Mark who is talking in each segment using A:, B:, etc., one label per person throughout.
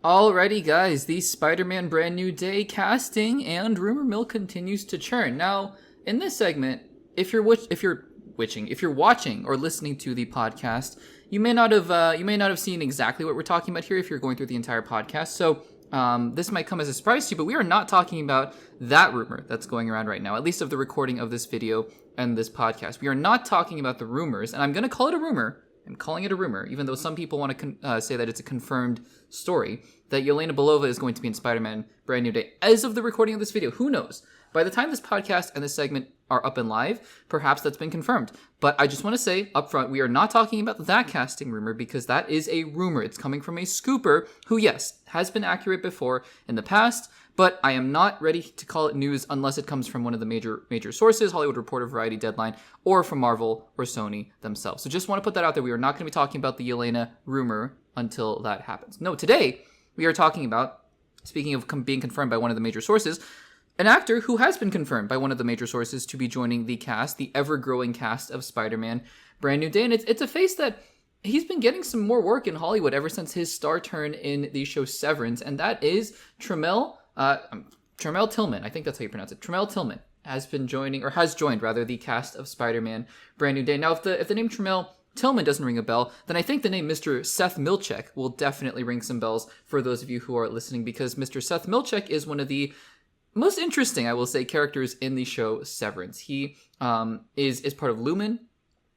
A: Alrighty, guys, the Spider-Man Brand New Day casting and rumor mill continues to churn. Now, in this segment, if you're watching or listening to the podcast, you may not have seen exactly what we're talking about here if you're going through the entire podcast. So this might come as a surprise to you, but we are not talking about that rumor that's going around right now, at least of the recording of this video and this podcast. We are not talking about the rumors, and I'm going to call it a rumor. I'm calling it a rumor, even though some people want to say that it's a confirmed story, that Yelena Belova is going to be in Spider-Man Brand New Day. As of the recording of this video, who knows? By the time this podcast and this segment are up and live, perhaps that's been confirmed. But I just want to say up front, we are not talking about that casting rumor because that is a rumor. It's coming from a scooper who, yes, has been accurate before in the past, but I am not ready to call it news unless it comes from one of the major sources, Hollywood Reporter, Variety, Deadline, or from Marvel or Sony themselves. So just want to put that out there. We are not going to be talking about the Yelena rumor until that happens. No, today we are talking about, speaking of being confirmed by one of the major sources, an actor who has been confirmed by one of the major sources to be joining the cast, the ever-growing cast of Spider-Man Brand New Day. And it's a face that he's been getting some more work in Hollywood ever since his star turn in the show Severance, and that is TRAMELL Tillman. I think that's how you pronounce it. TRAMELL Tillman has joined the cast of Spider-Man Brand New Day. Now, if the name TRAMELL Tillman doesn't ring a bell, then I think the name Mr. Seth Milchick will definitely ring some bells for those of you who are listening, because Mr. Seth Milchick is one of the most interesting, I will say, characters in the show Severance. He is part of Lumen,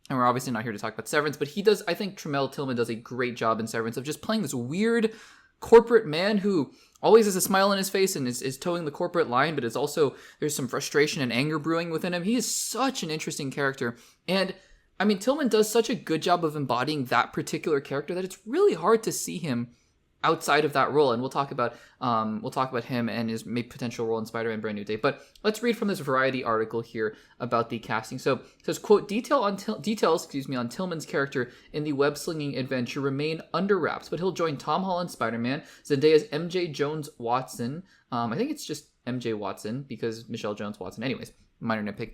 A: and we're obviously not here to talk about Severance, but I think TRAMELL Tillman does a great job in Severance of just playing this weird corporate man who always has a smile on his face and is towing the corporate line, but there's some frustration and anger brewing within him. He is such an interesting character, and I mean, Tillman does such a good job of embodying that particular character that it's really hard to see him outside of that role. And we'll talk about him and his potential role in Spider-Man Brand New Day. But let's read from this Variety article here about the casting. So it says, quote, details on Tillman's character in the web-slinging adventure remain under wraps, but he'll join Tom Holland's Spider-Man, Zendaya's MJ Jones Watson. I think it's just MJ Watson because Michelle Jones Watson. Anyways, minor nitpick.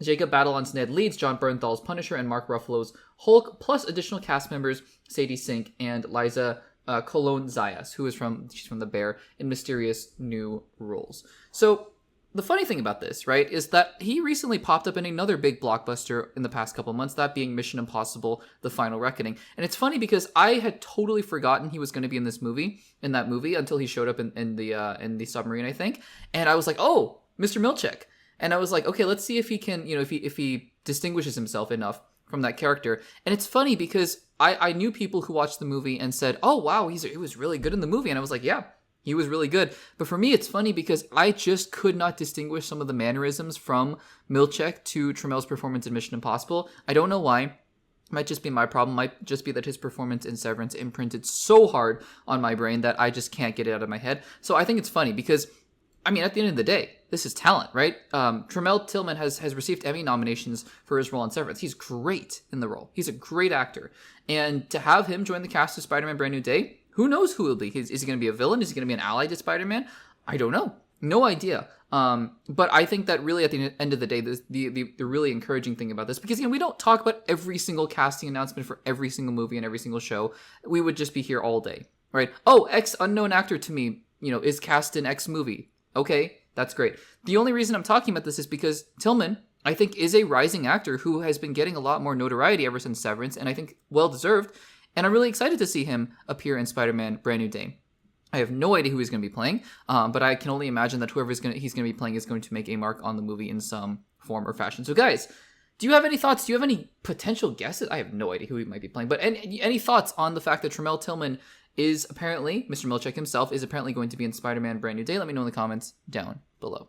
A: Jacob Batalon's Ned Leeds, John Bernthal's Punisher, and Mark Ruffalo's Hulk, plus additional cast members Sadie Sink and Liza Colon Zayas, she's from The Bear, in mysterious new roles. So the funny thing about this, right, is that he recently popped up in another big blockbuster in the past couple months, that being Mission Impossible: The Final Reckoning. And it's funny because I had totally forgotten he was going to be in that movie, until he showed up in the submarine, I think. And I was like, oh, Mr. Milchick. And I was like, okay, let's see if he can, if he distinguishes himself enough from that character. And it's funny because I knew people who watched the movie and said, oh, wow, he was really good in the movie. And I was like, yeah, he was really good. But for me, it's funny because I just could not distinguish some of the mannerisms from Milchick to TRAMELL's performance in Mission Impossible. I don't know why. Might just be my problem. Might just be that his performance in Severance imprinted so hard on my brain that I just can't get it out of my head. So I think it's funny because, I mean, at the end of the day, this is talent, right? TRAMELL Tillman has received Emmy nominations for his role in Severance. He's great in the role. He's a great actor. And to have him join the cast of Spider-Man Brand New Day, who knows who he'll be? Is he going to be a villain? Is he going to be an ally to Spider-Man? I don't know. No idea. But I think that really at the end of the day, the really encouraging thing about this, because we don't talk about every single casting announcement for every single movie and every single show. We would just be here all day, right? Oh, X unknown actor to me, is cast in X movie. Okay, that's great. The only reason I'm talking about this is because Tillman, I think, is a rising actor who has been getting a lot more notoriety ever since Severance, and I think well-deserved. And I'm really excited to see him appear in Spider-Man Brand New Day. I have no idea who he's going to be playing, but I can only imagine that whoever he's going to be playing is going to make a mark on the movie in some form or fashion. So guys, do you have any thoughts? Do you have any potential guesses? I have no idea who he might be playing, but any thoughts on the fact that TRAMELL Tillman is apparently, Mr. Milchick himself, is apparently going to be in Spider-Man Brand New Day? Let me know in the comments down below.